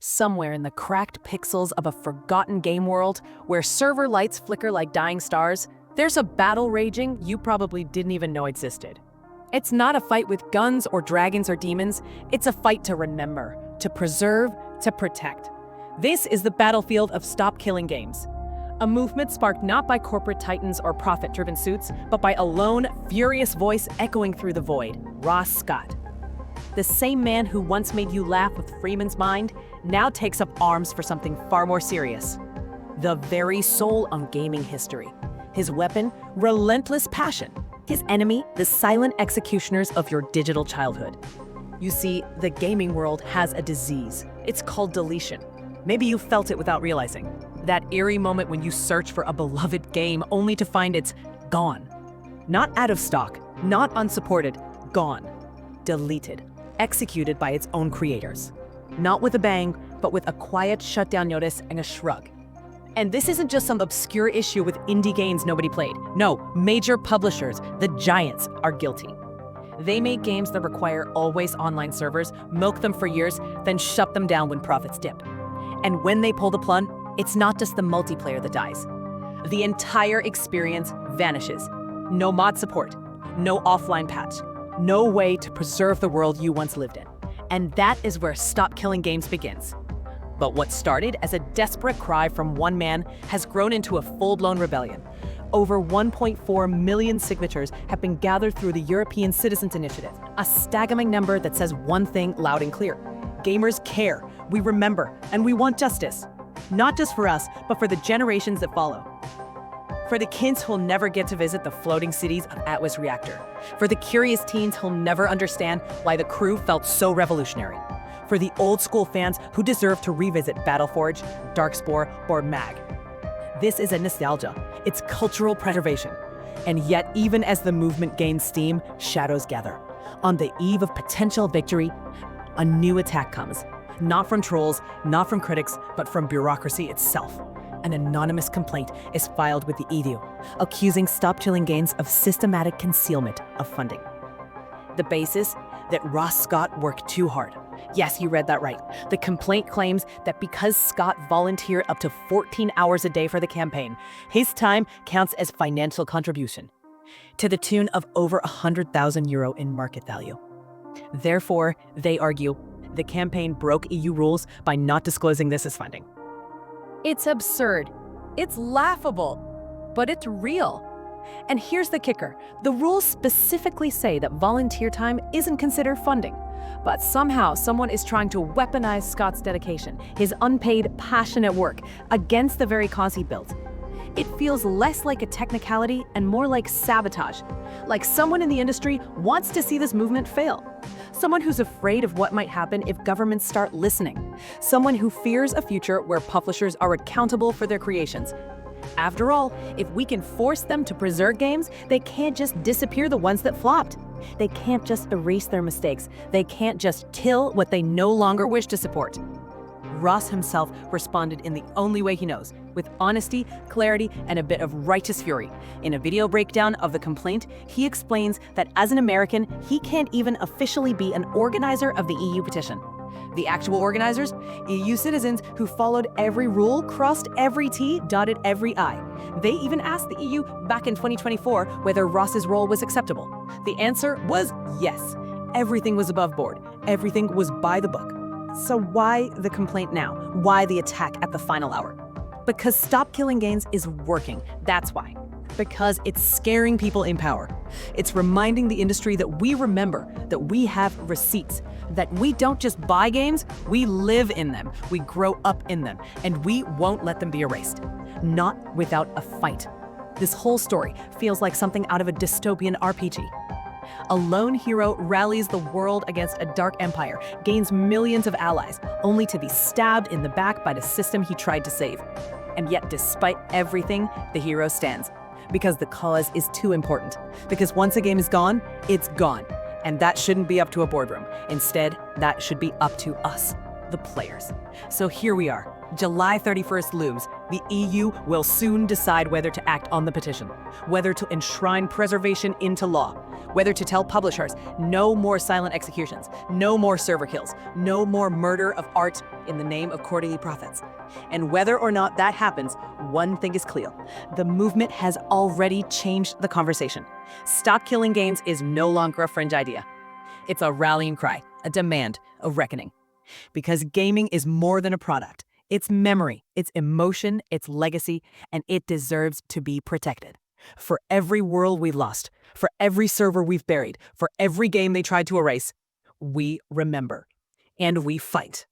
Somewhere in the cracked pixels of a forgotten game world, where server lights flicker like dying stars, there's a battle raging you probably didn't even know existed. It's not a fight with guns or dragons or demons, it's a fight to remember, to preserve, to protect. This is the battlefield of Stop Killing Games. A movement sparked not by corporate titans or profit-driven suits, but by a lone, furious voice echoing through the void, Ross Scott. The same man who once made you laugh with Freeman's mind now takes up arms for something far more serious. The very soul of gaming history. His weapon, relentless passion. His enemy, the silent executioners of your digital childhood. You see, the gaming world has a disease. It's called deletion. Maybe you felt it without realizing. That eerie moment when you search for a beloved game only to find it's gone. Not out of stock, not unsupported, gone. Deleted. Executed by its own creators. Not with a bang, but with a quiet shutdown notice and a shrug. And this isn't just some obscure issue with indie games nobody played. No, major publishers, the giants, are guilty. They make games that require always online servers, milk them for years, then shut them down when profits dip. And when they pull the plug, it's not just the multiplayer that dies. The entire experience vanishes. No mod support, no offline patch, no way to preserve the world you once lived in. And that is where Stop Killing Games begins. But what started as a desperate cry from one man has grown into a full-blown rebellion. Over 1.4 million signatures have been gathered through the European Citizens Initiative, a staggering number that says one thing loud and clear. Gamers care, we remember, and we want justice. Not just for us, but for the generations that follow. For the kids who'll never get to visit the floating cities of Atwas Reactor. For the curious teens who'll never understand why the crew felt so revolutionary. For the old school fans who deserve to revisit BattleForge, Darkspore, or MAG. This is a nostalgia. It's cultural preservation. And yet, even as the movement gains steam, shadows gather. On the eve of potential victory, a new attack comes. Not from trolls, not from critics, but from bureaucracy itself. An anonymous complaint is filed with the EDU, accusing Stop Killing Games of systematic concealment of funding. The basis? That Ross Scott worked too hard. Yes, you read that right. The complaint claims that because Scott volunteered up to 14 hours a day for the campaign, his time counts as financial contribution, to the tune of over €100,000 in market value. Therefore, they argue, the campaign broke EU rules by not disclosing this as funding. It's absurd. It's laughable. But it's real. And here's the kicker. The rules specifically say that volunteer time isn't considered funding. But somehow, someone is trying to weaponize Scott's dedication, his unpaid, passionate work, against the very cause he built. It feels less like a technicality and more like sabotage. Like someone in the industry wants to see this movement fail. Someone who's afraid of what might happen if governments start listening. Someone who fears a future where publishers are accountable for their creations. After all, if we can force them to preserve games, they can't just disappear the ones that flopped. They can't just erase their mistakes. They can't just kill what they no longer wish to support. Ross himself responded in the only way he knows, with honesty, clarity, and a bit of righteous fury. In a video breakdown of the complaint, he explains that as an American, he can't even officially be an organizer of the EU petition. The actual organizers? EU citizens who followed every rule, crossed every T, dotted every I. They even asked the EU back in 2024 whether Ross's role was acceptable. The answer was yes. Everything was above board. Everything was by the book. So why the complaint now? Why the attack at the final hour? Because Stop Killing Games is working, that's why. Because it's scaring people in power. It's reminding the industry that we remember, that we have receipts, that we don't just buy games, we live in them, we grow up in them, and we won't let them be erased. Not without a fight. This whole story feels like something out of a dystopian RPG. A lone hero rallies the world against a dark empire, gains millions of allies, only to be stabbed in the back by the system he tried to save. And yet, despite everything, the hero stands. Because the cause is too important. Because once a game is gone, it's gone. And that shouldn't be up to a boardroom. Instead, that should be up to us, the players. So here we are, July 31st looms. The EU will soon decide whether to act on the petition, whether to enshrine preservation into law, whether to tell publishers no more silent executions, no more server kills, no more murder of art in the name of quarterly profits. And whether or not that happens, one thing is clear. The movement has already changed the conversation. Stop killing games is no longer a fringe idea. It's a rallying cry, a demand, a reckoning. Because gaming is more than a product. It's memory, it's emotion, it's legacy, and it deserves to be protected. For every world we've lost, for every server we've buried, for every game they tried to erase, we remember. And we fight.